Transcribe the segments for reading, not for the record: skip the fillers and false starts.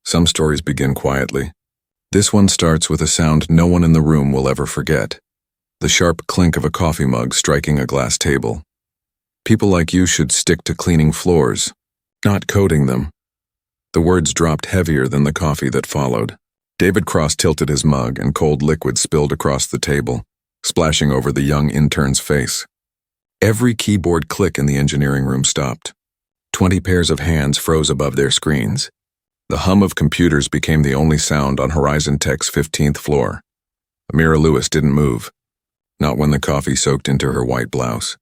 Some stories begin quietly. This one starts with a sound no one in the room will ever forget. The sharp clink of a coffee mug striking a glass table. People like you should stick to cleaning floors, not coating them. The words dropped heavier than the coffee that followed. David Cross tilted his mug and cold liquid spilled across the table, splashing over the young intern's face. Every keyboard click in the engineering room stopped. 20 pairs of hands froze above their screens. The hum of computers became the only sound on Horizon Tech's 15th floor. Amira Lewis didn't move. Not when the coffee soaked into her white blouse.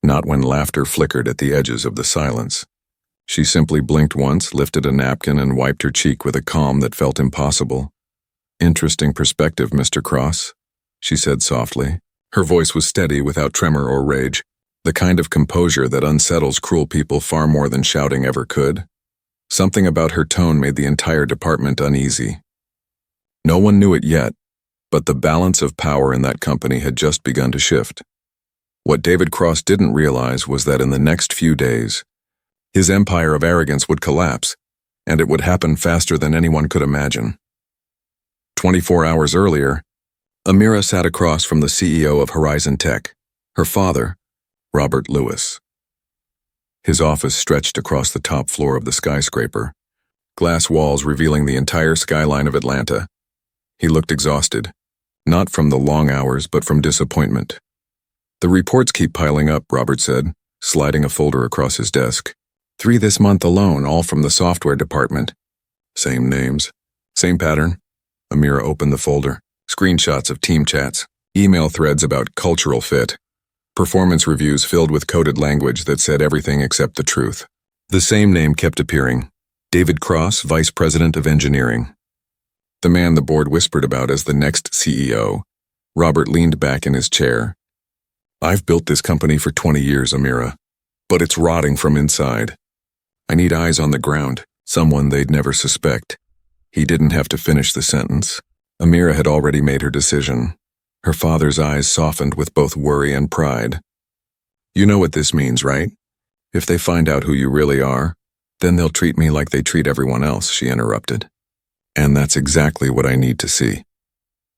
Not when laughter flickered at the edges of the silence. She simply blinked once, lifted a napkin, and wiped her cheek with a calm that felt impossible. "Interesting perspective, Mr. Cross," she said softly. Her voice was steady without tremor or rage, the kind of composure that unsettles cruel people far more than shouting ever could. Something about her tone made the entire department uneasy. No one knew it yet, but the balance of power in that company had just begun to shift. What David Cross didn't realize was that in the next few days, his empire of arrogance would collapse, and it would happen faster than anyone could imagine. 24 hours earlier, Amira sat across from the CEO of Horizon Tech, her father, Robert Lewis. His office stretched across the top floor of the skyscraper, glass walls revealing the entire skyline of Atlanta. He looked exhausted, not from the long hours but from disappointment. "The reports keep piling up," Robert said, sliding a folder across his desk. 3 this month alone, all from the software department. Same names, same pattern. Amira opened the folder. Screenshots of team chats, email threads about cultural fit, performance reviews filled with coded language that said everything except the truth. The same name kept appearing. David Cross, Vice President of Engineering. The man the board whispered about as the next CEO. Robert leaned back in his chair. "I've built this company for 20 years, Amira, but it's rotting from inside. I need eyes on the ground, someone they'd never suspect." He didn't have to finish the sentence. Amira had already made her decision. Her father's eyes softened with both worry and pride. "You know what this means, right? If they find out who you really are, then they'll treat me like they treat everyone else," she interrupted. "And that's exactly what I need to see."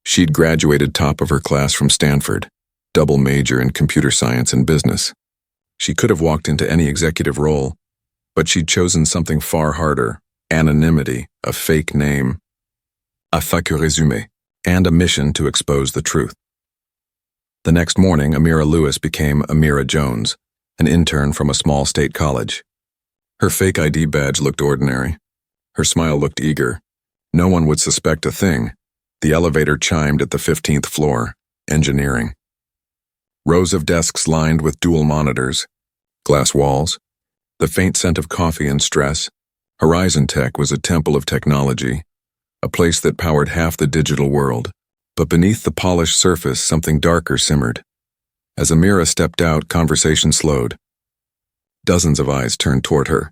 She'd graduated top of her class from Stanford, double major in computer science and business. She could have walked into any executive role, but she'd chosen something far harder: anonymity, a fake name, a fake résumé, and a mission to expose the truth. The next morning, Amira Lewis became Amira Jones, an intern from a small state college. Her fake ID badge looked ordinary. Her smile looked eager. No one would suspect a thing. The elevator chimed at the 15th floor, engineering. Rows of desks lined with dual monitors, glass walls, the faint scent of coffee and stress. Horizon Tech was a temple of technology, a place that powered half the digital world. But beneath the polished surface, something darker simmered. As Amira stepped out, conversation slowed. Dozens of eyes turned toward her,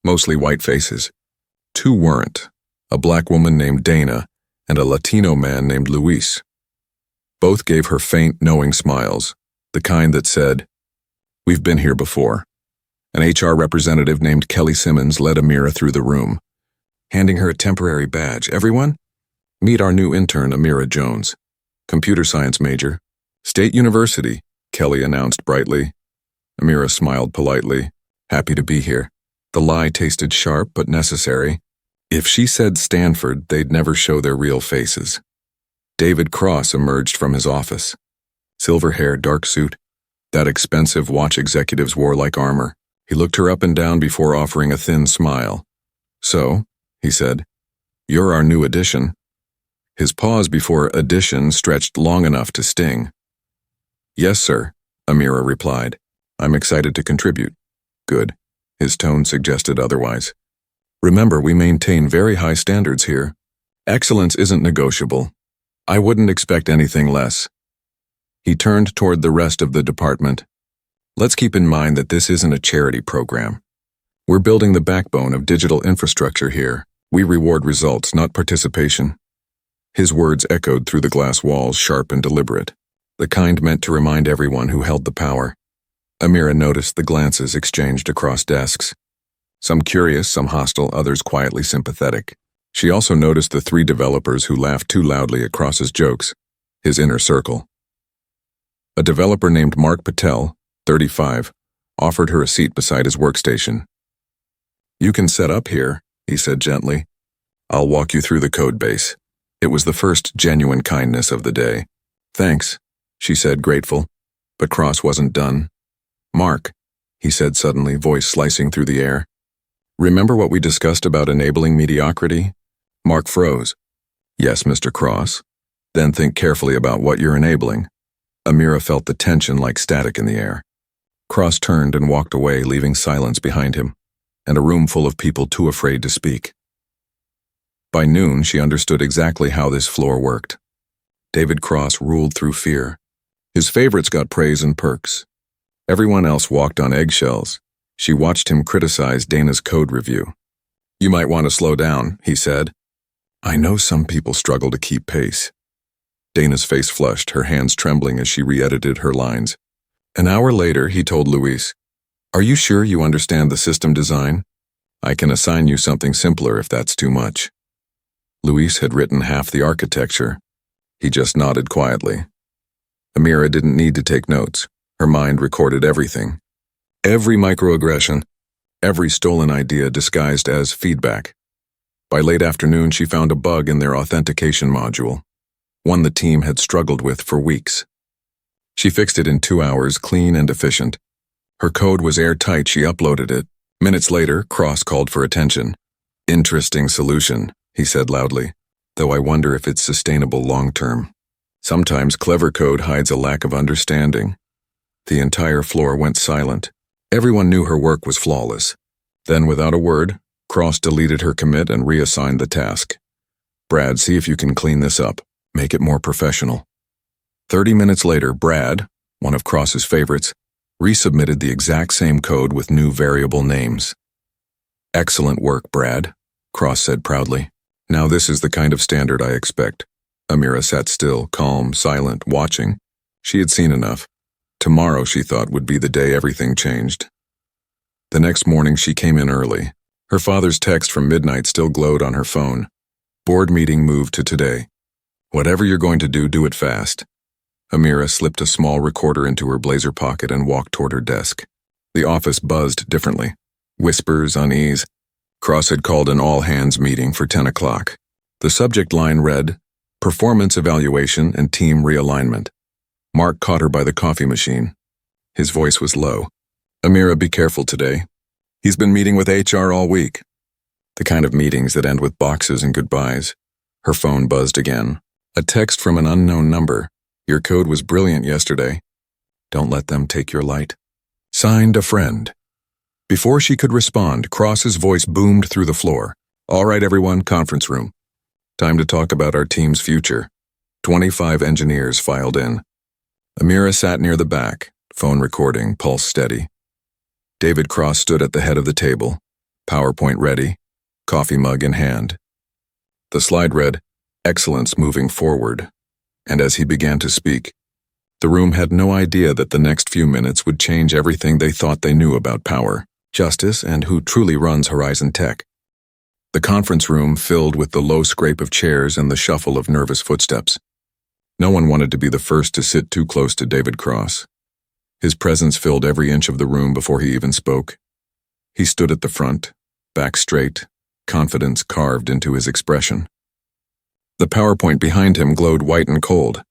mostly white faces. 2 weren't, a black woman named Dana and a Latino man named Luis. Both gave her faint, knowing smiles, the kind that said, "We've been here before." An HR representative named Kelly Simmons led Amira through the room, handing her a temporary badge. "Everyone, meet our new intern, Amira Jones, computer science major. State University," Kelly announced brightly. Amira smiled politely, happy to be here. The lie tasted sharp but necessary. If she said Stanford, they'd never show their real faces. David Cross emerged from his office. Silver hair, dark suit, that expensive watch executives wore like armor. He looked her up and down before offering a thin smile. "So," he said, "you're our new addition." His pause before addition stretched long enough to sting. "Yes, sir," Amira replied. "I'm excited to contribute." "Good." His tone suggested otherwise. "Remember, we maintain very high standards here. Excellence isn't negotiable. I wouldn't expect anything less." He turned toward the rest of the department. "Let's keep in mind that this isn't a charity program. We're building the backbone of digital infrastructure here. We reward results, not participation." His words echoed through the glass walls, sharp and deliberate, the kind meant to remind everyone who held the power. Amira noticed the glances exchanged across desks. Some curious, some hostile, others quietly sympathetic. She also noticed the 3 developers who laughed too loudly at Cross's jokes, his inner circle. A developer named Mark Patel, 35, offered her a seat beside his workstation. "You can set up here," he said gently. "I'll walk you through the code base." It was the first genuine kindness of the day. "Thanks," she said, grateful. But Cross wasn't done. "Mark," he said suddenly, voice slicing through the air. "Remember what we discussed about enabling mediocrity?" Mark froze. "Yes, Mr. Cross." "Then think carefully about what you're enabling." Amira felt the tension like static in the air. Cross turned and walked away, leaving silence behind him, and a room full of people too afraid to speak. By noon, she understood exactly how this floor worked. David Cross ruled through fear. His favorites got praise and perks. Everyone else walked on eggshells. She watched him criticize Dana's code review. "You might want to slow down," he said. "I know some people struggle to keep pace." Dana's face flushed, her hands trembling as she re-edited her lines. An hour later, he told Luis, "Are you sure you understand the system design? I can assign you something simpler if that's too much." Luis had written half the architecture. He just nodded quietly. Amira didn't need to take notes. Her mind recorded everything. Every microaggression, every stolen idea disguised as feedback. By late afternoon, she found a bug in their authentication module, one the team had struggled with for weeks. She fixed it in 2 hours, clean and efficient. Her code was airtight. She uploaded it. Minutes later, Cross called for attention. "Interesting solution," he said loudly, "though I wonder if it's sustainable long-term. Sometimes clever code hides a lack of understanding." The entire floor went silent. Everyone knew her work was flawless. Then, without a word, Cross deleted her commit and reassigned the task. "Brad, see if you can clean this up. Make it more professional." 30 minutes later, Brad, one of Cross's favorites, resubmitted the exact same code with new variable names. "Excellent work, Brad," Cross said proudly. "Now this is the kind of standard I expect." Amira sat still, calm, silent, watching. She had seen enough. Tomorrow, she thought, would be the day everything changed. The next morning, she came in early. Her father's text from midnight still glowed on her phone. "Board meeting moved to today. Whatever you're going to do, do it fast." Amira slipped a small recorder into her blazer pocket and walked toward her desk. The office buzzed differently. Whispers, unease. Cross had called an all-hands meeting for 10 o'clock. The subject line read, "Performance Evaluation and Team Realignment." Mark caught her by the coffee machine. His voice was low. "Amira, be careful today. He's been meeting with HR all week." The kind of meetings that end with boxes and goodbyes. Her phone buzzed again. A text from an unknown number. "Your code was brilliant yesterday. Don't let them take your light. Signed, a friend." Before she could respond, Cross's voice boomed through the floor. "All right, everyone, conference room. Time to talk about our team's future." 25 engineers filed in. Amira sat near the back, phone recording, pulse steady. David Cross stood at the head of the table, PowerPoint ready, coffee mug in hand. The slide read, "Excellence moving forward." And as he began to speak, the room had no idea that the next few minutes would change everything they thought they knew about power, justice, and who truly runs Horizon Tech. The conference room filled with the low scrape of chairs and the shuffle of nervous footsteps. No one wanted to be the first to sit too close to David Cross. His presence filled every inch of the room before he even spoke. He stood at the front, back straight, confidence carved into his expression. The PowerPoint behind him glowed white and cold.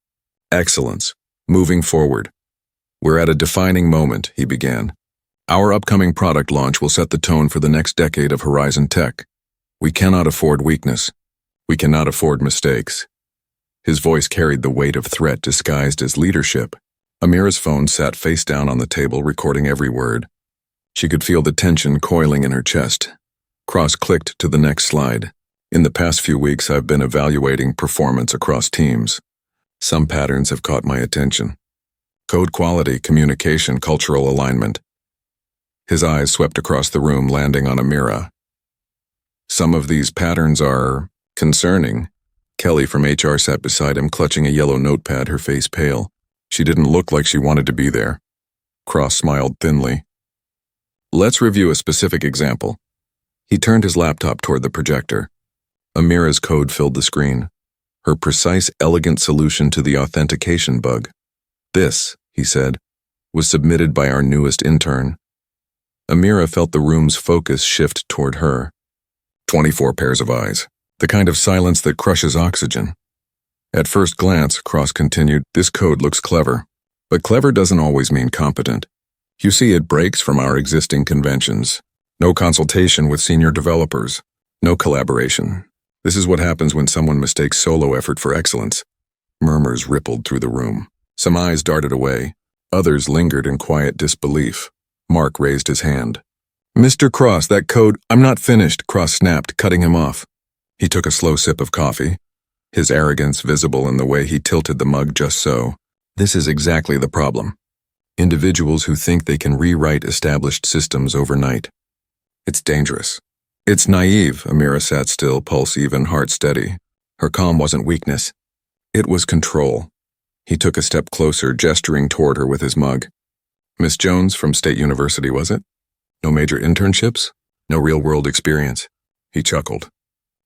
"Excellence, moving forward. We're at a defining moment," he began. "Our upcoming product launch will set the tone for the next decade of Horizon Tech. We cannot afford weakness. We cannot afford mistakes." His voice carried the weight of threat disguised as leadership. Amira's phone sat face down on the table, recording every word. She could feel the tension coiling in her chest. Cross clicked to the next slide. "In the past few weeks, I've been evaluating performance across teams. Some patterns have caught my attention. Code quality, communication, cultural alignment." His eyes swept across the room, landing on Amira. "Some of these patterns are concerning." Kelly from HR sat beside him, clutching a yellow notepad, her face pale. She didn't look like she wanted to be there. Cross smiled thinly. "Let's review a specific example." He turned his laptop toward the projector. Amira's code filled the screen. Her precise, elegant solution to the authentication bug. This, he said, was submitted by our newest intern. Amira felt the room's focus shift toward her. 24 pairs of eyes. The kind of silence that crushes oxygen. At first glance, Cross continued, this code looks clever. But clever doesn't always mean competent. You see, it breaks from our existing conventions. No consultation with senior developers. No collaboration. This is what happens when someone mistakes solo effort for excellence. Murmurs rippled through the room. Some eyes darted away. Others lingered in quiet disbelief. Mark raised his hand. Mr. Cross, that code— I'm not finished, Cross snapped, cutting him off. He took a slow sip of coffee, his arrogance visible in the way he tilted the mug just so. This is exactly the problem. Individuals who think they can rewrite established systems overnight. It's dangerous. It's naive. Amira sat still, pulse even, heart steady. Her calm wasn't weakness. It was control. He took a step closer, gesturing toward her with his mug. Miss Jones from State University, was it? No major internships? No real-world experience? He chuckled.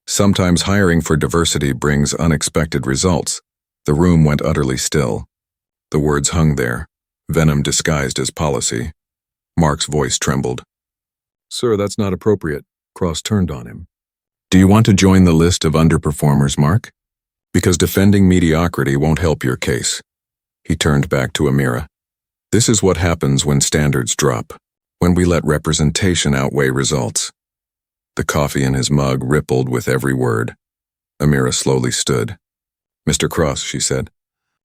Sometimes hiring for diversity brings unexpected results. The room went utterly still. The words hung there, venom disguised as policy. Mark's voice trembled. Sir, that's not appropriate. Cross turned on him. Do you want to join the list of underperformers, Mark? Because defending mediocrity won't help your case. He turned back to Amira. This is what happens when standards drop, when we let representation outweigh results. The coffee in his mug rippled with every word. Amira slowly stood. Mr. Cross, she said.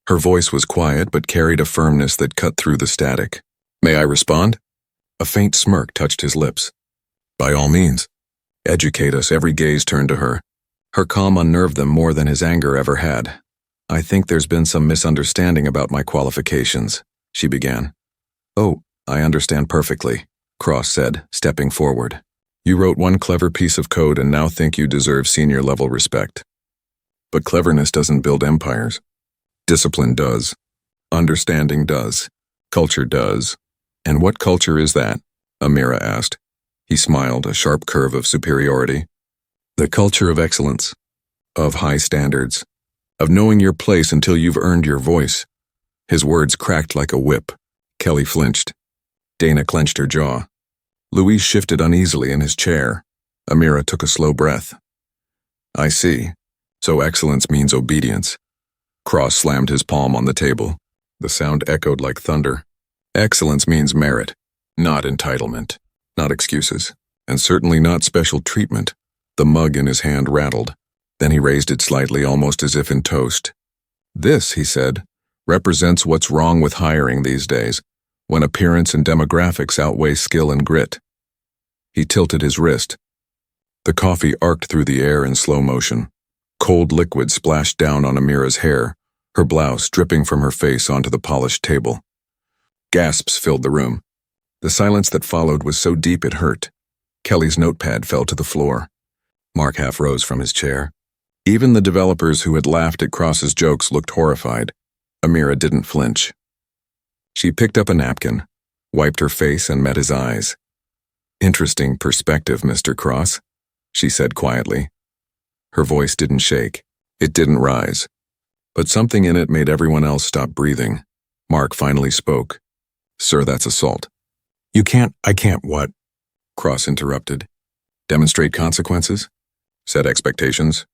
Her voice was quiet but carried a firmness that cut through the static. May I respond? A faint smirk touched his lips. By all means. Educate us. Every gaze turned to her. Her calm unnerved them more than his anger ever had. I think there's been some misunderstanding about my qualifications, she began. Oh, I understand perfectly, Cross said, stepping forward. You wrote one clever piece of code and now think you deserve senior-level respect. But cleverness doesn't build empires. Discipline does. Understanding does. Culture does. And what culture is that? Amira asked. He smiled, a sharp curve of superiority. The culture of excellence. Of high standards. Of knowing your place until you've earned your voice. His words cracked like a whip. Kelly flinched. Dana clenched her jaw. Louise shifted uneasily in his chair. Amira took a slow breath. I see. So excellence means obedience. Cross slammed his palm on the table. The sound echoed like thunder. Excellence means merit, not entitlement, not excuses, and certainly not special treatment. The mug in his hand rattled. Then he raised it slightly, almost as if in toast. This, he said, represents what's wrong with hiring these days, when appearance and demographics outweigh skill and grit. He tilted his wrist. The coffee arced through the air in slow motion. Cold liquid splashed down on Amira's hair, her blouse dripping from her face onto the polished table. Gasps filled the room. The silence that followed was so deep it hurt. Kelly's notepad fell to the floor. Mark half rose from his chair. Even the developers who had laughed at Cross's jokes looked horrified. Amira didn't flinch. She picked up a napkin, wiped her face, and met his eyes. Interesting perspective, Mr. Cross, she said quietly. Her voice didn't shake. It didn't rise. But something in it made everyone else stop breathing. Mark finally spoke. Sir, that's assault. I can't what? Cross interrupted. Demonstrate consequences? Set expectations?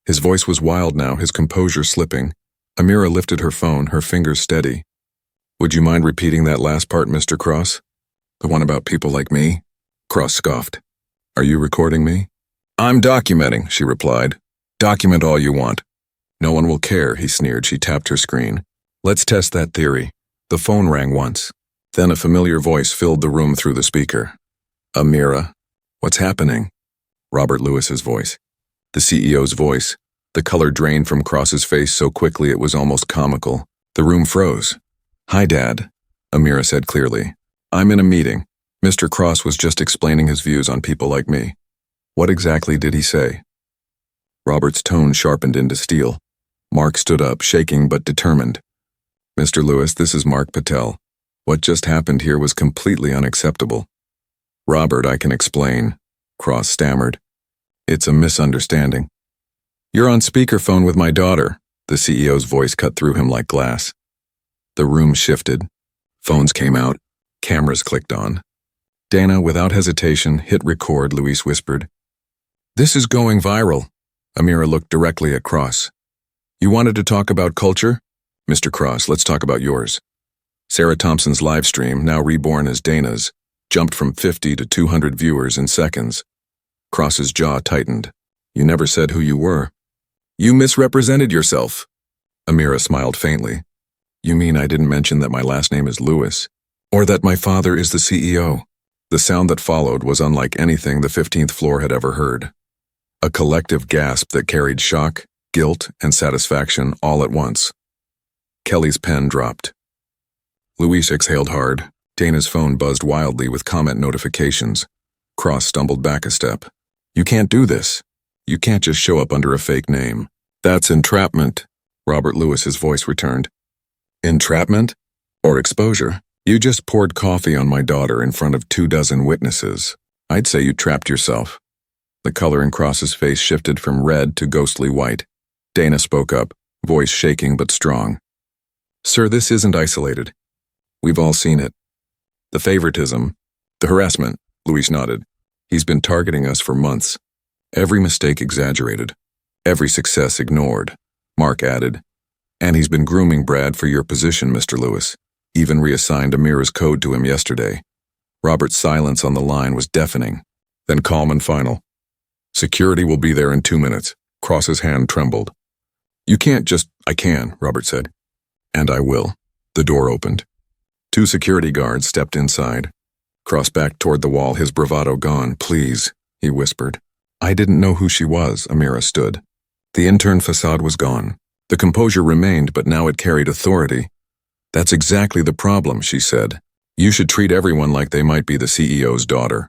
His voice was wild now, his composure slipping. Amira lifted her phone, her fingers steady. Would you mind repeating that last part, Mr. Cross? The one about people like me? Cross scoffed. Are you recording me? I'm documenting, she replied. Document all you want. No one will care, he sneered. She tapped her screen. Let's test that theory. The phone rang once. Then a familiar voice filled the room through the speaker. Amira, what's happening? Robert Lewis's voice. The CEO's voice. The color drained from Cross's face so quickly it was almost comical. The room froze. Hi, Dad, Amira said clearly. I'm in a meeting. Mr. Cross was just explaining his views on people like me. What exactly did he say? Robert's tone sharpened into steel. Mark stood up, shaking but determined. Mr. Lewis, this is Mark Patel. What just happened here was completely unacceptable. Robert, I can explain, Cross stammered. It's a misunderstanding. You're on speakerphone with my daughter. The CEO's voice cut through him like glass. The room shifted. Phones came out. Cameras clicked on. Dana, without hesitation, hit record, Luis whispered. This is going viral. Amira looked directly at Cross. You wanted to talk about culture? Mr. Cross, let's talk about yours. Sarah Thompson's live stream, now reborn as Dana's, jumped from 50 to 200 viewers in seconds. Cross's jaw tightened. You never said who you were. You misrepresented yourself. Amira smiled faintly. You mean I didn't mention that my last name is Lewis? Or that my father is the CEO? The sound that followed was unlike anything the 15th floor had ever heard. A collective gasp that carried shock, guilt, and satisfaction all at once. Kelly's pen dropped. Luis exhaled hard. Dana's phone buzzed wildly with comment notifications. Cross stumbled back a step. You can't do this. You can't just show up under a fake name. That's entrapment. Robert Lewis's voice returned. Entrapment? Or exposure? You just poured coffee on my daughter in front of 24 witnesses. I'd say you trapped yourself. The color in Cross's face shifted from red to ghostly white. Dana spoke up, voice shaking but strong. Sir, this isn't isolated. We've all seen it. The favoritism, the harassment, Luis nodded. He's been targeting us for months. Every mistake exaggerated. Every success ignored. Mark added. And he's been grooming Brad for your position, Mr. Lewis. Even reassigned Amira's code to him yesterday. Robert's silence on the line was deafening, then calm and final. Security will be there in 2 minutes. Cross's hand trembled. You can't just... I can, Robert said. And I will. The door opened. 2 security guards stepped inside. Cross backed toward the wall, his bravado gone. Please, he whispered. I didn't know who she was, Amira stood. The intern facade was gone. The composure remained, but now it carried authority. That's exactly the problem, she said. You should treat everyone like they might be the CEO's daughter.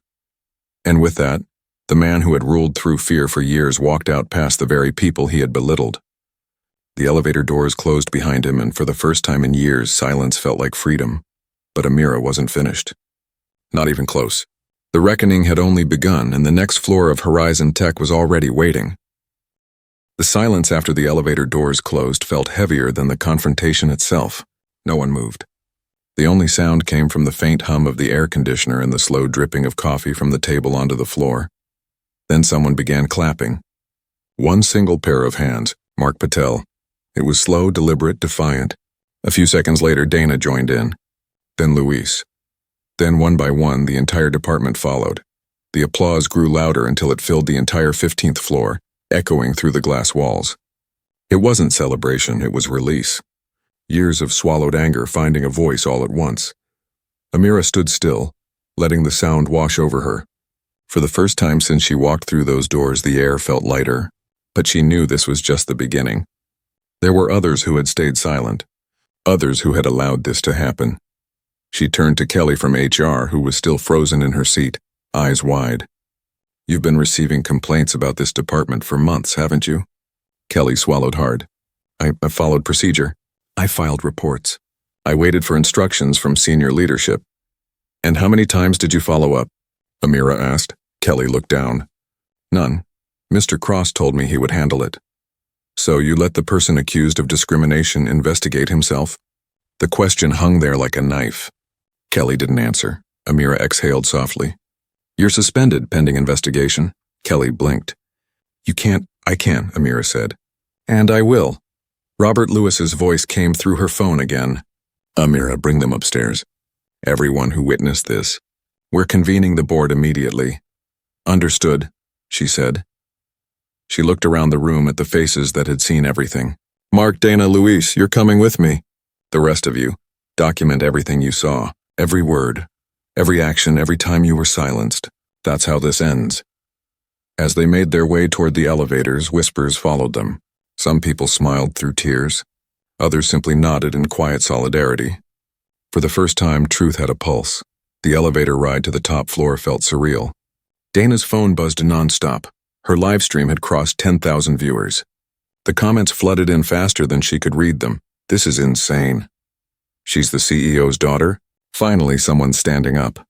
And with that, the man who had ruled through fear for years walked out past the very people he had belittled. The elevator doors closed behind him, and for the first time in years, silence felt like freedom. But Amira wasn't finished. Not even close. The reckoning had only begun, and the next floor of Horizon Tech was already waiting. The silence after the elevator doors closed felt heavier than the confrontation itself. No one moved. The only sound came from the faint hum of the air conditioner and the slow dripping of coffee from the table onto the floor. Then someone began clapping. One single pair of hands, Mark Patel. It was slow, deliberate, defiant. A few seconds later, Dana joined in. Then Luis. Then one by one, the entire department followed. The applause grew louder until it filled the entire 15th floor, echoing through the glass walls. It wasn't celebration, it was release. Years of swallowed anger finding a voice all at once. Amira stood still, letting the sound wash over her. For the first time since she walked through those doors, the air felt lighter, but she knew this was just the beginning. There were others who had stayed silent, others who had allowed this to happen. She turned to Kelly from HR, who was still frozen in her seat, eyes wide. You've been receiving complaints about this department for months, haven't you? Kelly swallowed hard. I followed procedure. I filed reports. I waited for instructions from senior leadership. And how many times did you follow up? Amira asked. Kelly looked down. None. Mr. Cross told me he would handle it. So you let the person accused of discrimination investigate himself? The question hung there like a knife. Kelly didn't answer. Amira exhaled softly. You're suspended pending investigation. Kelly blinked. You can't. I can, Amira said. And I will. Robert Lewis's voice came through her phone again. Amira, bring them upstairs. Everyone who witnessed this. We're convening the board immediately. Understood, she said. She looked around the room at the faces that had seen everything. Mark, Dana, Luis, you're coming with me. The rest of you, document everything you saw, every word, every action, every time you were silenced. That's how this ends. As they made their way toward the elevators, whispers followed them. Some people smiled through tears. Others simply nodded in quiet solidarity. For the first time, truth had a pulse. The elevator ride to the top floor felt surreal. Dana's phone buzzed nonstop. Her live stream had crossed 10,000 viewers. The comments flooded in faster than she could read them. This is insane. She's the CEO's daughter? Finally, someone standing up.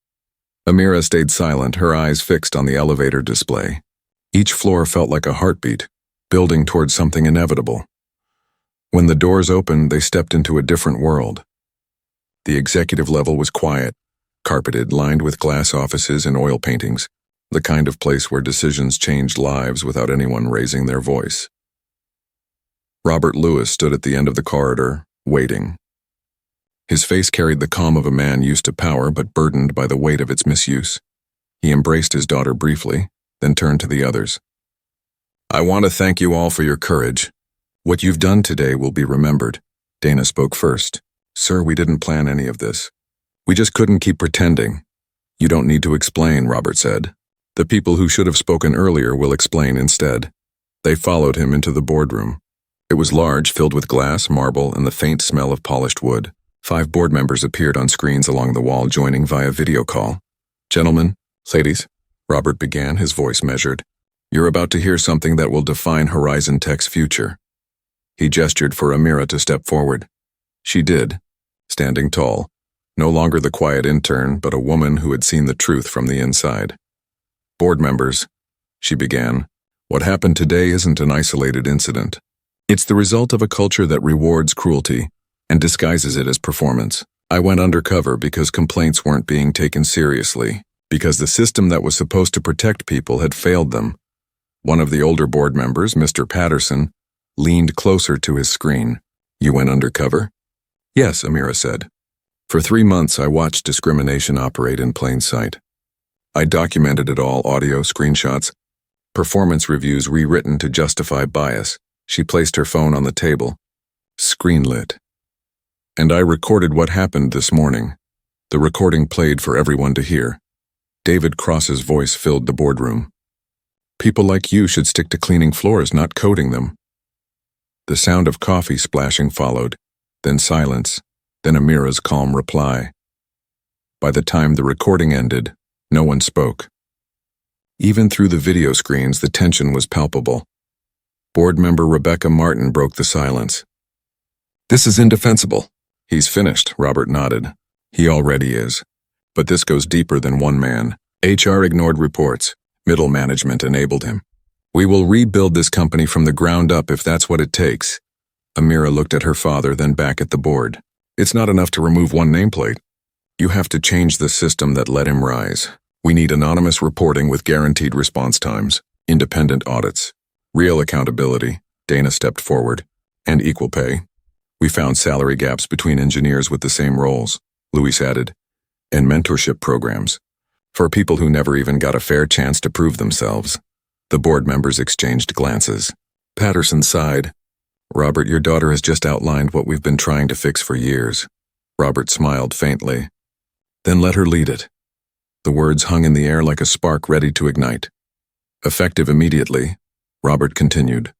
Amira stayed silent, her eyes fixed on the elevator display. Each floor felt like a heartbeat. building towards something inevitable. When the doors opened, they stepped into a different world. The executive level was quiet, carpeted, lined with glass offices and oil paintings, the kind of place where decisions changed lives without anyone raising their voice. Robert Lewis stood at the end of the corridor, waiting. His face carried the calm of a man used to power but burdened by the weight of its misuse. He embraced his daughter briefly, then turned to the others. "I want to thank you all for your courage. What you've done today will be remembered." Dana spoke first. "Sir, we didn't plan any of this. We just couldn't keep pretending." "You don't need to explain," Robert said. "The people who should have spoken earlier will explain instead." They followed him into the boardroom. It was large, filled with glass, marble, and the faint smell of polished wood. 5 board members appeared on screens along the wall, joining via video call. "Gentlemen, ladies," Robert began, his voice measured. "You're about to hear something that will define Horizon Tech's future." He gestured for Amira to step forward. She did, standing tall, no longer the quiet intern, but a woman who had seen the truth from the inside. "Board members," she began, "what happened today isn't an isolated incident. It's the result of a culture that rewards cruelty and disguises it as performance. I went undercover because complaints weren't being taken seriously, because the system that was supposed to protect people had failed them." One of the older board members, Mr. Patterson, leaned closer to his screen. "You went undercover?" "Yes," Amira said. "For 3 months I watched discrimination operate in plain sight. I documented it all, audio, screenshots, performance reviews rewritten to justify bias." She placed her phone on the table. Screen lit. "And I recorded what happened this morning." The recording played for everyone to hear. David Cross's voice filled the boardroom. "People like you should stick to cleaning floors, not coding them." The sound of coffee splashing followed, then silence, then Amira's calm reply. By the time the recording ended, no one spoke. Even through the video screens, the tension was palpable. Board member Rebecca Martin broke the silence. "This is indefensible." "He's finished," Robert nodded. "He already is. But this goes deeper than one man. HR ignored reports. Middle management enabled him. We will rebuild this company from the ground up if that's what it takes." Amira looked at her father, then back at the board. "It's not enough to remove one nameplate. You have to change the system that let him rise. We need anonymous reporting with guaranteed response times, independent audits, real accountability," Dana stepped forward, "and equal pay. We found salary gaps between engineers with the same roles," Luis added, "and mentorship programs for people who never even got a fair chance to prove themselves." The board members exchanged glances. Patterson sighed. "Robert, your daughter has just outlined what we've been trying to fix for years." Robert smiled faintly. "Then let her lead it." The words hung in the air like a spark ready to ignite. "Effective immediately," Robert continued.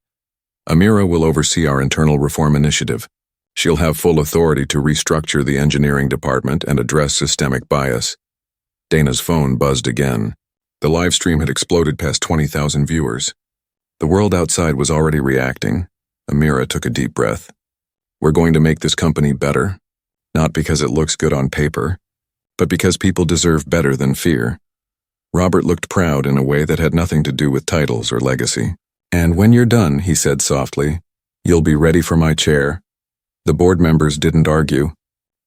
"Amira will oversee our internal reform initiative. She'll have full authority to restructure the engineering department and address systemic bias." Dana's phone buzzed again. The live stream had exploded past 20,000 viewers. The world outside was already reacting. Amira took a deep breath. "We're going to make this company better, not because it looks good on paper, but because people deserve better than fear." Robert looked proud in a way that had nothing to do with titles or legacy. "And when you're done," he said softly, "you'll be ready for my chair." The board members didn't argue.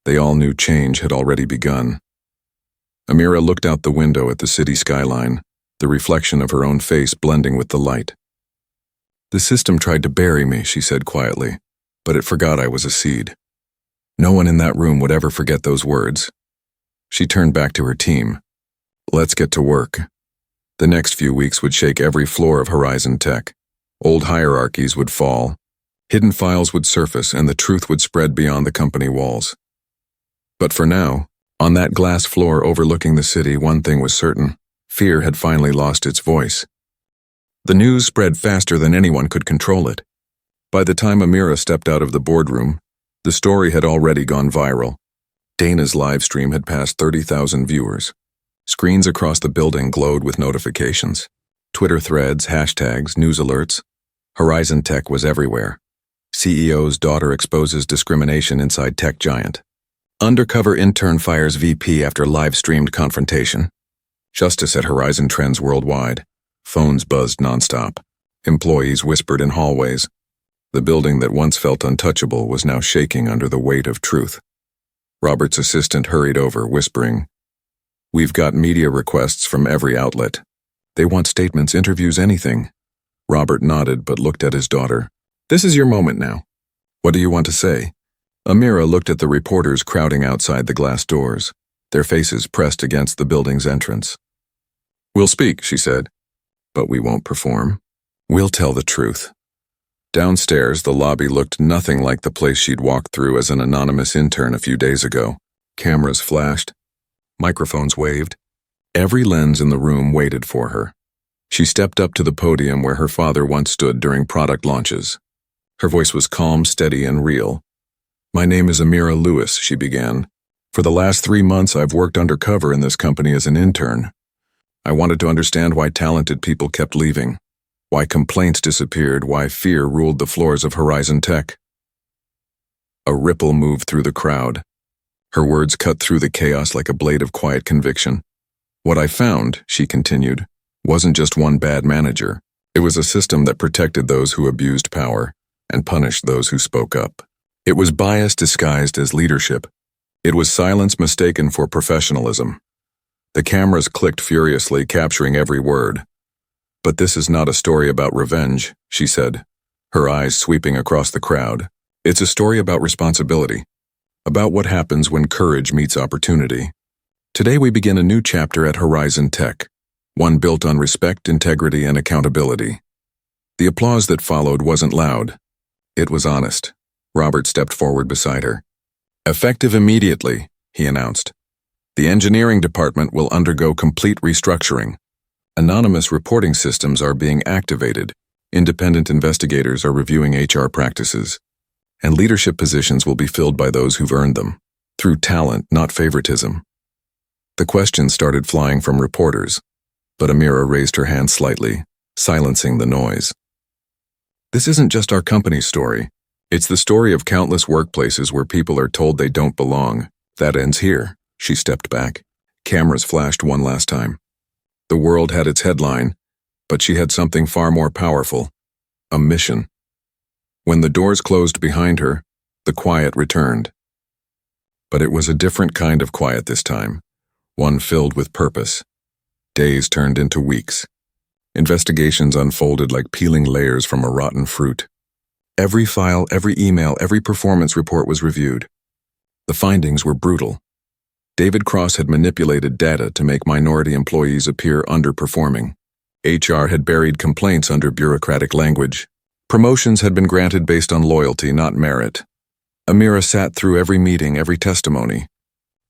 They all knew change had already begun. Amira looked out the window at the city skyline, the reflection of her own face blending with the light. "The system tried to bury me," she said quietly, "but it forgot I was a seed. No one in that room would ever forget those words." She turned back to her team. "Let's get to work." The next few weeks would shake every floor of Horizon Tech. Old hierarchies would fall, hidden files would surface, and the truth would spread beyond the company walls. But for now, on that glass floor overlooking the city, one thing was certain: fear had finally lost its voice. The news spread faster than anyone could control it. By the time Amira stepped out of the boardroom, the story had already gone viral. Dana's live stream had passed 30,000 viewers. Screens across the building glowed with notifications. Twitter threads, hashtags, news alerts. Horizon Tech was everywhere. CEO's daughter exposes discrimination inside tech giant. Undercover intern fires VP after live-streamed confrontation. Justice at Horizon trends worldwide. Phones buzzed nonstop. Employees whispered in hallways. The building that once felt untouchable was now shaking under the weight of truth. Robert's assistant hurried over, whispering, "We've got media requests from every outlet. They want statements, interviews, anything." Robert nodded but looked at his daughter. "This is your moment now. What do you want to say?" Amira looked at the reporters crowding outside the glass doors, their faces pressed against the building's entrance. "We'll speak," she said, "but we won't perform. We'll tell the truth." Downstairs, the lobby looked nothing like the place she'd walked through as an anonymous intern a few days ago. Cameras flashed. Microphones waved. Every lens in the room waited for her. She stepped up to the podium where her father once stood during product launches. Her voice was calm, steady, and real. "My name is Amira Lewis," she began. "For the last 3 months, I've worked undercover in this company as an intern. I wanted to understand why talented people kept leaving, why complaints disappeared, why fear ruled the floors of Horizon Tech." A ripple moved through the crowd. Her words cut through the chaos like a blade of quiet conviction. "What I found," she continued, "wasn't just one bad manager. It was a system that protected those who abused power and punished those who spoke up. It was bias disguised as leadership. It was silence mistaken for professionalism." The cameras clicked furiously, capturing every word. "But this is not a story about revenge," she said, her eyes sweeping across the crowd. "It's a story about responsibility, about what happens when courage meets opportunity. Today we begin a new chapter at Horizon Tech, one built on respect, integrity, and accountability." The applause that followed wasn't loud. It was honest. Robert stepped forward beside her. "Effective immediately," he announced. "The engineering department will undergo complete restructuring. Anonymous reporting systems are being activated. Independent investigators are reviewing HR practices. And leadership positions will be filled by those who've earned them, through talent, not favoritism." The questions started flying from reporters, but Amira raised her hand slightly, silencing the noise. "This isn't just our company's story. It's the story of countless workplaces where people are told they don't belong. That ends here." She stepped back. Cameras flashed one last time. The world had its headline, but she had something far more powerful: a mission. When the doors closed behind her, the quiet returned. But it was a different kind of quiet this time, one filled with purpose. Days turned into weeks. Investigations unfolded like peeling layers from a rotten fruit. Every file, every email, every performance report was reviewed. The findings were brutal. David Cross had manipulated data to make minority employees appear underperforming. HR had buried complaints under bureaucratic language. Promotions had been granted based on loyalty, not merit. Amira sat through every meeting, every testimony.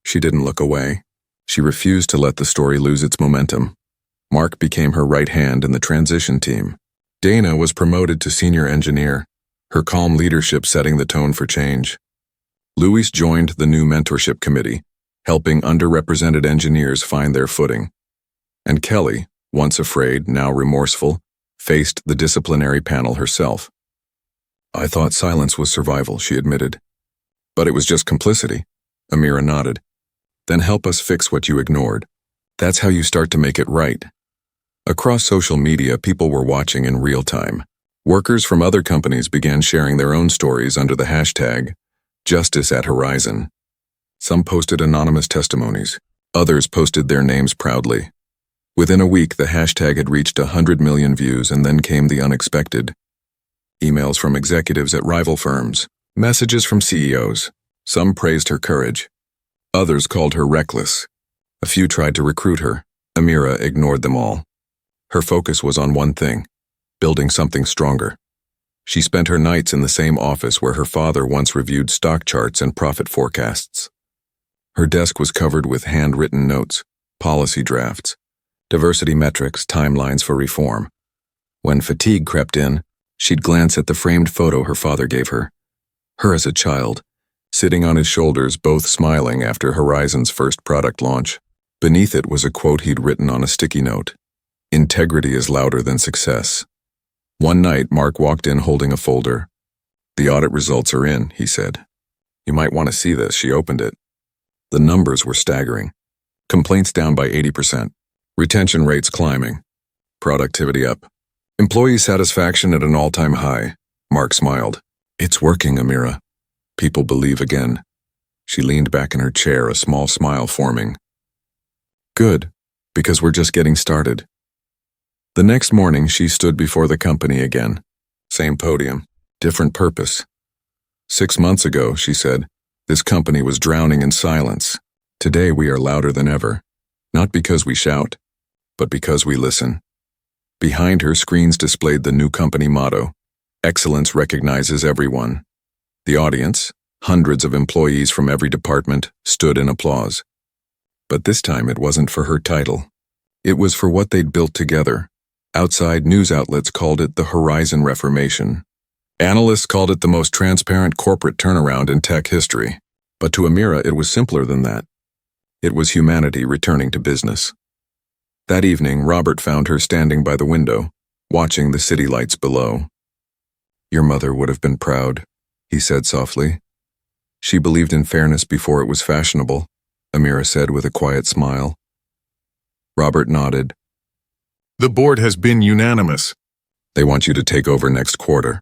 She didn't look away. She refused to let the story lose its momentum. Mark became her right hand in the transition team. Dana was promoted to senior engineer, her calm leadership setting the tone for change. Luis joined the new mentorship committee, helping underrepresented engineers find their footing. And Kelly, once afraid, now remorseful, faced the disciplinary panel herself. "I thought silence was survival," she admitted. "But it was just complicity." Amira nodded. "Then help us fix what you ignored. That's how you start to make it right." Across social media, people were watching in real time. Workers from other companies began sharing their own stories under the hashtag #JusticeAtHorizon. Some posted anonymous testimonies. Others posted their names proudly. Within a week, the hashtag had reached 100 million views, and then came the unexpected. Emails from executives at rival firms, messages from CEOs. Some praised her courage. Others called her reckless. A few tried to recruit her. Amira ignored them all. Her focus was on one thing: building something stronger. She spent her nights in the same office where her father once reviewed stock charts and profit forecasts. Her desk was covered with handwritten notes, policy drafts, diversity metrics, timelines for reform. When fatigue crept in, she'd glance at the framed photo her father gave her. Her as a child, sitting on his shoulders, both smiling after Horizon's first product launch. Beneath it was a quote he'd written on a sticky note: "Integrity is louder than success." One night, Mark walked in holding a folder. "The audit results are in," he said. "You might want to see this." She opened it. The numbers were staggering. Complaints down by 80%. Retention rates climbing. Productivity up. Employee satisfaction at an all-time high. Mark smiled. It's working, Amira. People believe again. She leaned back in her chair, a small smile forming. Good, because we're just getting started. The next morning, she stood before the company again. Same podium, different purpose. 6 months ago, she said, this company was drowning in silence. Today we are louder than ever. Not because we shout, but because we listen. Behind her, screens displayed the new company motto, Excellence recognizes everyone. The audience, hundreds of employees from every department, stood in applause. But this time it wasn't for her title. It was for what they'd built together. Outside news outlets called it the Horizon Reformation. Analysts called it the most transparent corporate turnaround in tech history. But to Amira, it was simpler than that. It was humanity returning to business. That evening, Robert found her standing by the window, watching the city lights below. Your mother would have been proud, he said softly. She believed in fairness before it was fashionable, Amira said with a quiet smile. Robert nodded. The board has been unanimous. They want you to take over next quarter.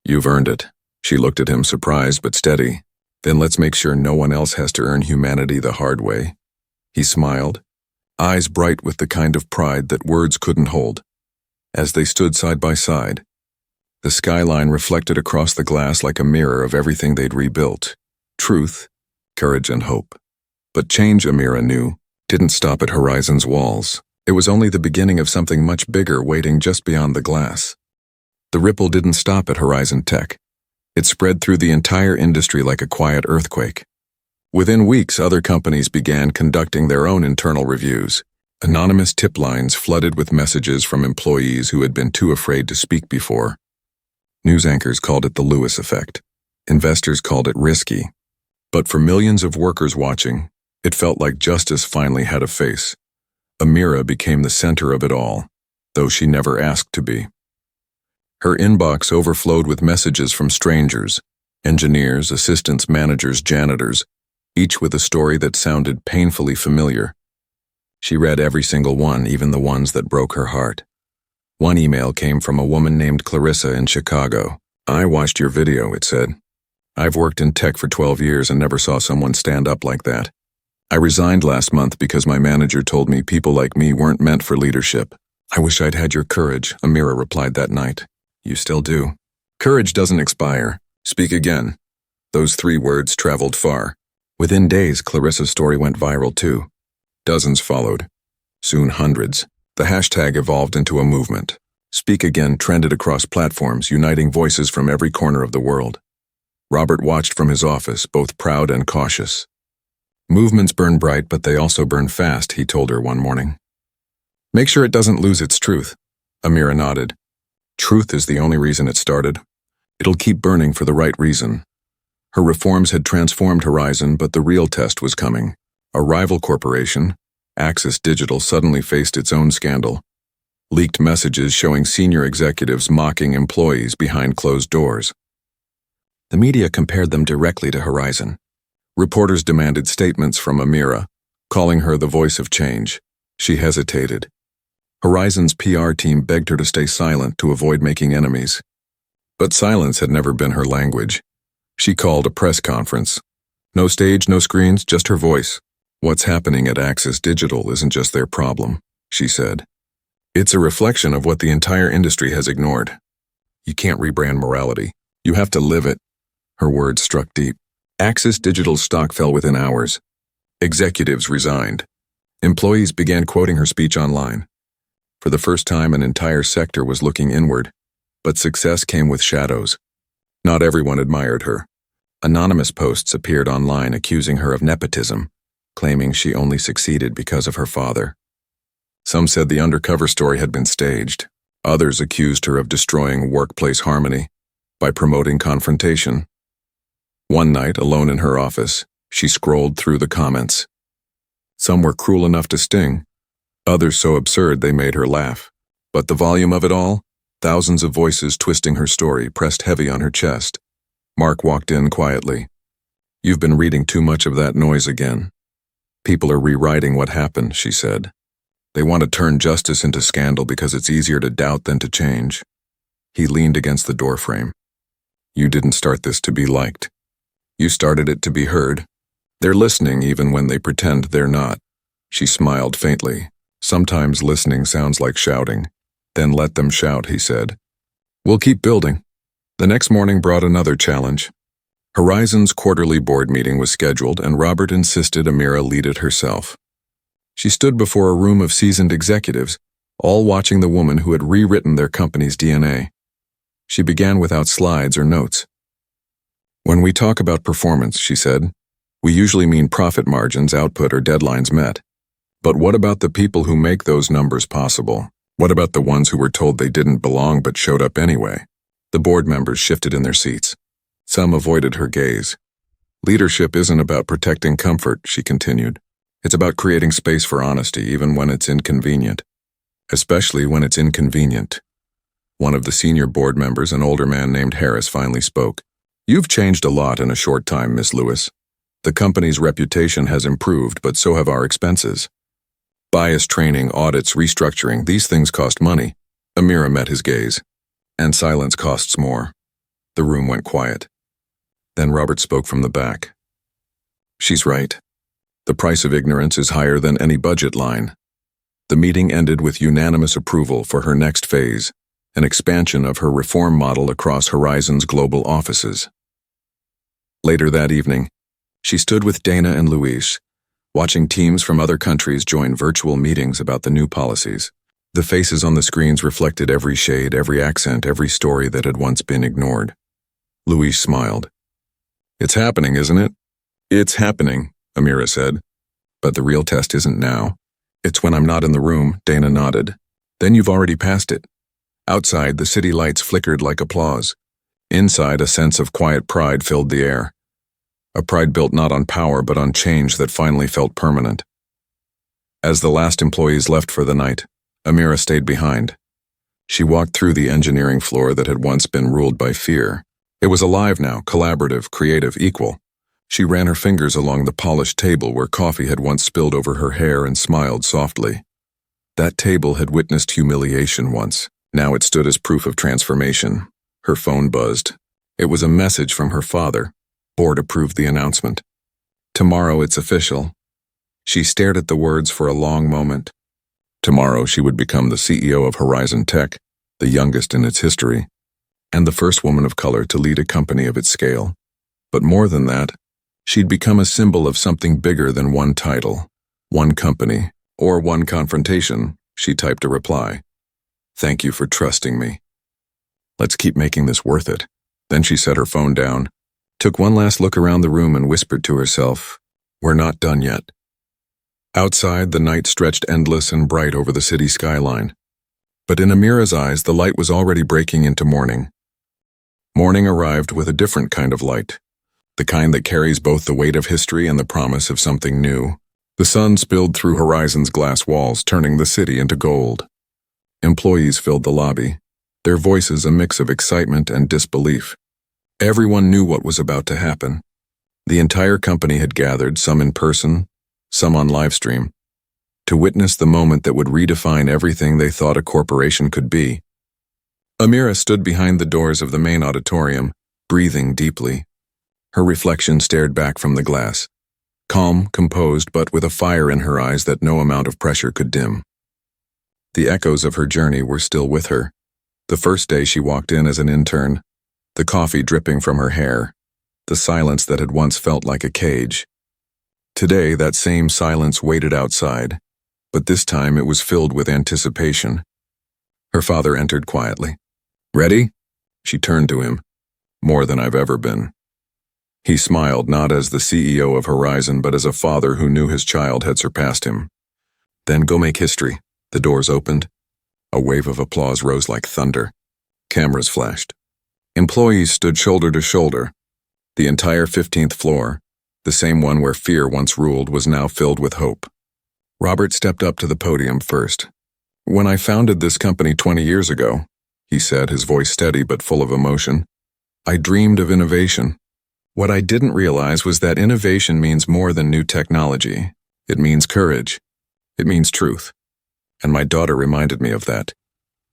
You've earned it. She looked at him, surprised but steady. Then let's make sure no one else has to earn humanity the hard way. He smiled, eyes bright with the kind of pride that words couldn't hold. As they stood side by side, the skyline reflected across the glass like a mirror of everything they'd rebuilt. Truth, courage, and hope. But change, Amira knew, didn't stop at Horizon's walls. It was only the beginning of something much bigger waiting just beyond the glass. The ripple didn't stop at Horizon Tech. It spread through the entire industry like a quiet earthquake. Within weeks, other companies began conducting their own internal reviews. Anonymous tip lines flooded with messages from employees who had been too afraid to speak before. News anchors called it the Lewis effect. Investors called it risky. But for millions of workers watching, it felt like justice finally had a face. Amira became the center of it all, though she never asked to be. Her inbox overflowed with messages from strangers, engineers, assistants, managers, janitors, each with a story that sounded painfully familiar. She read every single one, even the ones that broke her heart. One email came from a woman named Clarissa in Chicago. I watched your video, it said. I've worked in tech for 12 years and never saw someone stand up like that. I resigned last month because my manager told me people like me weren't meant for leadership. I wish I'd had your courage, Amira replied that night. You still do. Courage doesn't expire. Speak again. Those 3 words traveled far. Within days, Clarissa's story went viral too. Dozens followed. Soon hundreds. The hashtag evolved into a movement. Speak Again trended across platforms, uniting voices from every corner of the world. Robert watched from his office, both proud and cautious. Movements burn bright, but they also burn fast, he told her one morning. Make sure it doesn't lose its truth. Amira nodded. Truth is the only reason it started. It'll keep burning for the right reason. Her reforms had transformed Horizon, but the real test was coming. A rival corporation, Axis Digital, suddenly faced its own scandal. Leaked messages showing senior executives mocking employees behind closed doors. The media compared them directly to Horizon. Reporters demanded statements from Amira, calling her the voice of change. She hesitated. Horizon's PR team begged her to stay silent to avoid making enemies. But silence had never been her language. She called a press conference. No stage, no screens, just her voice. What's happening at Axis Digital isn't just their problem, she said. It's a reflection of what the entire industry has ignored. You can't rebrand morality. You have to live it. Her words struck deep. Axis Digital's stock fell within hours. Executives resigned. Employees began quoting her speech online. For the first time, an entire sector was looking inward. But success came with shadows. Not everyone admired her. Anonymous posts appeared online accusing her of nepotism, claiming she only succeeded because of her father. Some said the Undercover story had been staged. Others accused her of destroying workplace harmony by promoting confrontation. One night, alone in her office, she scrolled through the comments. Some were cruel enough to sting, others so absurd they made her laugh. But the volume of it all, thousands of voices twisting her story, pressed heavy on her chest. Mark walked in quietly. You've been reading too much of that noise again. People are rewriting what happened, she said. They want to turn justice into scandal because it's easier to doubt than to change. He leaned against the doorframe. You didn't start this to be liked. You started it to be heard. They're listening even when they pretend they're not. She smiled faintly. Sometimes listening sounds like shouting. Then let them shout, he said. We'll keep building. The next morning brought another challenge. Horizon's quarterly board meeting was scheduled, and Robert insisted Amira lead it herself. She stood before a room of seasoned executives, all watching the woman who had rewritten their company's DNA. She began without slides or notes. When we talk about performance, she said, we usually mean profit margins, output, or deadlines met. But what about the people who make those numbers possible? What about the ones who were told they didn't belong but showed up anyway? The board members shifted in their seats. Some avoided her gaze. Leadership isn't about protecting comfort, she continued. It's about creating space for honesty, even when it's inconvenient. Especially when it's inconvenient. One of the senior board members, an older man named Harris, finally spoke. You've changed a lot in a short time, Miss Lewis. The company's reputation has improved, but so have our expenses. Bias training, audits, restructuring, these things cost money. Amira met his gaze. And silence costs more. The room went quiet. Then Robert spoke from the back. She's right. The price of ignorance is higher than any budget line. The meeting ended with unanimous approval for her next phase, an expansion of her reform model across Horizon's global offices. Later that evening, she stood with Dana and Luis, watching teams from other countries join virtual meetings about the new policies. The faces on the screens reflected every shade, every accent, every story that had once been ignored. Luis smiled. It's happening, isn't it? It's happening, Amira said. But the real test isn't now. It's when I'm not in the room, Dana nodded. Then you've already passed it. Outside, the city lights flickered like applause. Inside, a sense of quiet pride filled the air. A pride built not on power but on change that finally felt permanent. As the last employees left for the night, Amira stayed behind. She walked through the engineering floor that had once been ruled by fear. It was alive now, collaborative, creative, equal. She ran her fingers along the polished table where coffee had once spilled over her hair and smiled softly. That table had witnessed humiliation once. Now it stood as proof of transformation. Her phone buzzed. It was a message from her father. Board approved the announcement. Tomorrow it's official. She stared at the words for a long moment. Tomorrow she would become the CEO of Horizon Tech, the youngest in its history, and the first woman of color to lead a company of its scale. But more than that, she'd become a symbol of something bigger than one title, one company, or one confrontation. She typed a reply. Thank you for trusting me. Let's keep making this worth it. Then she set her phone down, took one last look around the room and whispered to herself, we're not done yet. Outside, the night stretched endless and bright over the city skyline. But in Amira's eyes, the light was already breaking into morning. Morning arrived with a different kind of light, the kind that carries both the weight of history and the promise of something new. The sun spilled through Horizon's glass walls, turning the city into gold. Employees filled the lobby, their voices a mix of excitement and disbelief. Everyone knew what was about to happen. The entire company had gathered, some in person, some on livestream, to witness the moment that would redefine everything they thought a corporation could be. Amira stood behind the doors of the main auditorium, breathing deeply. Her reflection stared back from the glass, calm, composed, but with a fire in her eyes that no amount of pressure could dim. The echoes of her journey were still with her. The first day she walked in as an intern, the coffee dripping from her hair, the silence that had once felt like a cage. Today, that same silence waited outside, but this time it was filled with anticipation. Her father entered quietly. Ready? She turned to him. More than I've ever been. He smiled, not as the CEO of Horizon, but as a father who knew his child had surpassed him. Then go make history. The doors opened. A wave of applause rose like thunder. Cameras flashed. Employees stood shoulder to shoulder. The entire 15th floor, the same one where fear once ruled, was now filled with hope. Robert stepped up to the podium first. When I founded this company 20 years ago, he said, his voice steady but full of emotion, I dreamed of innovation. What I didn't realize was that innovation means more than new technology. It means courage. It means truth. And my daughter reminded me of that.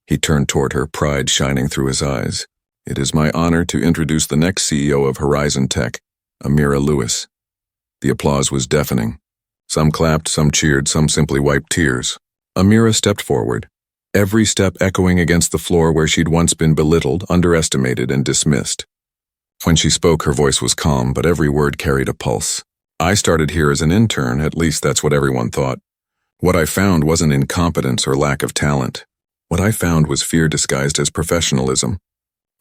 He turned toward her, pride shining through his eyes. It is my honor to introduce the next CEO of Horizon Tech, Amira Lewis. The applause was deafening. Some clapped, some cheered, some simply wiped tears. Amira stepped forward, every step echoing against the floor where she'd once been belittled, underestimated, and dismissed. When she spoke, her voice was calm, but every word carried a pulse. I started here as an intern, at least that's what everyone thought. What I found wasn't incompetence or lack of talent. What I found was fear disguised as professionalism.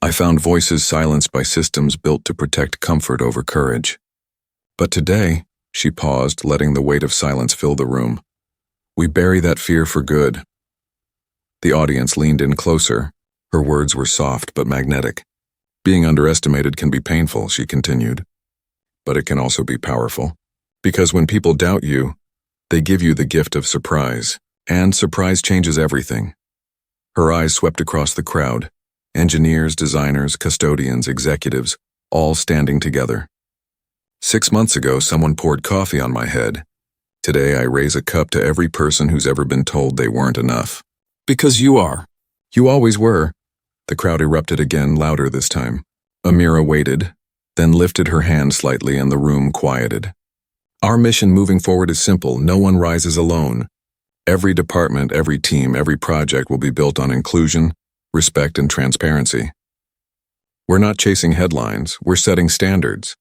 I found voices silenced by systems built to protect comfort over courage. But today, she paused, letting the weight of silence fill the room. We bury that fear for good. The audience leaned in closer. Her words were soft but magnetic. Being underestimated can be painful, she continued. But it can also be powerful. Because when people doubt you, they give you the gift of surprise. And surprise changes everything. Her eyes swept across the crowd. Engineers, designers, custodians, executives, all standing together. 6 months ago, someone poured coffee on my head. Today, I raise a cup to every person who's ever been told they weren't enough. Because you are. You always were. The crowd erupted again, louder this time. Amira waited, then lifted her hand slightly and the room quieted. Our mission moving forward is simple. No one rises alone. Every department, every team, every project will be built on inclusion, respect, and transparency. We're not chasing headlines, we're setting standards.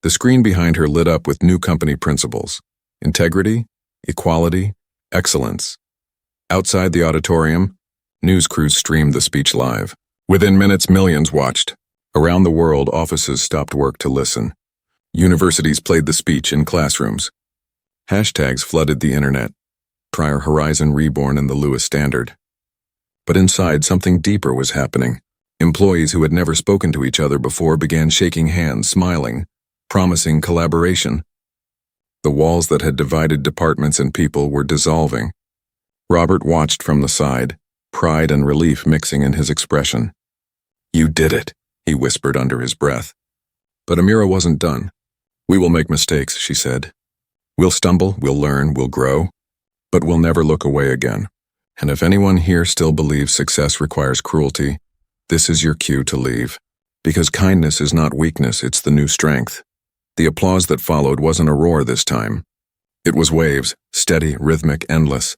The screen behind her lit up with new company principles: integrity, equality, excellence. Outside the auditorium, news crews streamed the speech live. Within minutes, millions watched. Around the world, offices stopped work to listen. Universities played the speech in classrooms. Hashtags flooded the internet. Prior Horizon, Reborn, and the Lewis Standard. But inside, something deeper was happening. Employees who had never spoken to each other before began shaking hands, smiling, promising collaboration. The walls that had divided departments and people were dissolving. Robert watched from the side, pride and relief mixing in his expression. You did it, he whispered under his breath. But Amira wasn't done. We will make mistakes, she said. We'll stumble, we'll learn, we'll grow, but we'll never look away again. And if anyone here still believes success requires cruelty, this is your cue to leave. Because kindness is not weakness, it's the new strength. The applause that followed wasn't a roar this time. It was waves, steady, rhythmic, endless.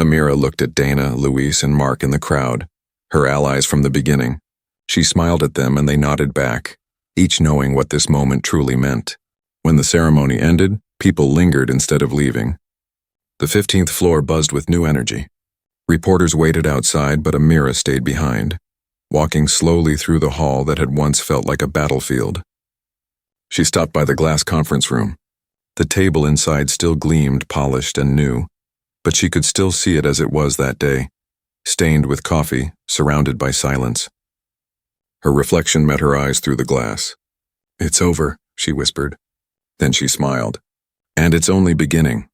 Amira looked at Dana, Luis, and Mark in the crowd, her allies from the beginning. She smiled at them and they nodded back, each knowing what this moment truly meant. When the ceremony ended, people lingered instead of leaving. The 15th floor buzzed with new energy. Reporters waited outside, but Amira stayed behind, walking slowly through the hall that had once felt like a battlefield. She stopped by the glass conference room. The table inside still gleamed, polished and new, but she could still see it as it was that day, stained with coffee, surrounded by silence. Her reflection met her eyes through the glass. It's over, she whispered. Then she smiled. And it's only beginning.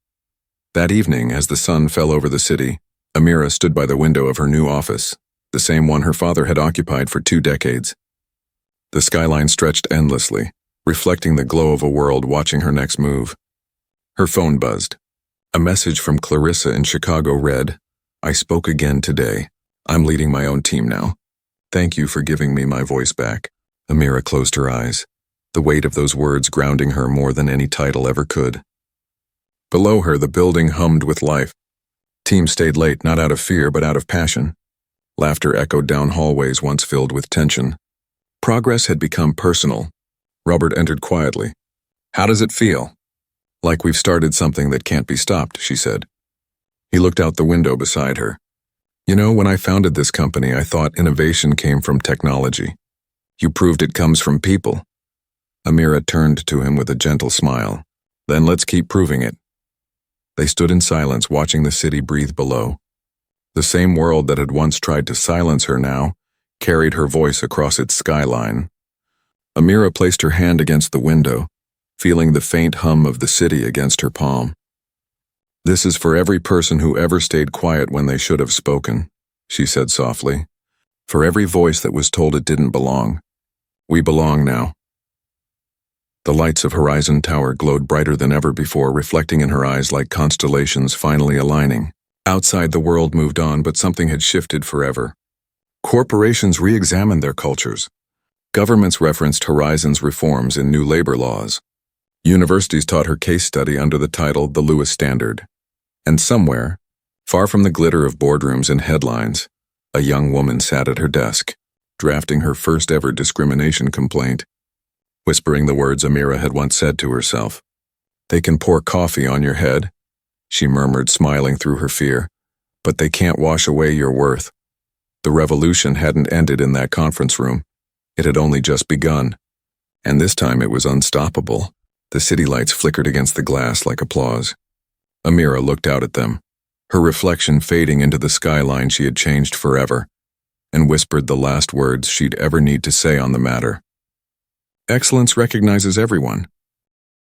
That evening, as the sun fell over the city, Amira stood by the window of her new office, the same one her father had occupied for 2 decades. The skyline stretched endlessly, reflecting the glow of a world watching her next move. Her phone buzzed. A message from Clarissa in Chicago read, I spoke again today. I'm leading my own team now. Thank you for giving me my voice back. Amira closed her eyes, the weight of those words grounding her more than any title ever could. Below her, the building hummed with life. Teams stayed late, not out of fear, but out of passion. Laughter echoed down hallways once filled with tension. Progress had become personal. Robert entered quietly. How does it feel? Like we've started something that can't be stopped, she said. He looked out the window beside her. You know, when I founded this company, I thought innovation came from technology. You proved it comes from people. Amira turned to him with a gentle smile. Then let's keep proving it. They stood in silence, watching the city breathe below. The same world that had once tried to silence her now carried her voice across its skyline. Amira placed her hand against the window, feeling the faint hum of the city against her palm. This is for every person who ever stayed quiet when they should have spoken, she said softly. For every voice that was told it didn't belong. We belong now. The lights of Horizon Tower glowed brighter than ever before, reflecting in her eyes like constellations finally aligning. Outside, the world moved on, but something had shifted forever. Corporations re-examined their cultures. Governments referenced Horizon's reforms in new labor laws. Universities taught her case study under the title The Lewis Standard. And somewhere, far from the glitter of boardrooms and headlines, a young woman sat at her desk, drafting her first ever discrimination complaint, whispering the words Amira had once said to herself. "They can pour coffee on your head," she murmured, smiling through her fear, "but they can't wash away your worth." The revolution hadn't ended in that conference room. It had only just begun. And this time it was unstoppable. The city lights flickered against the glass like applause. Amira looked out at them, her reflection fading into the skyline she had changed forever, and whispered the last words she'd ever need to say on the matter. "Excellence recognizes everyone.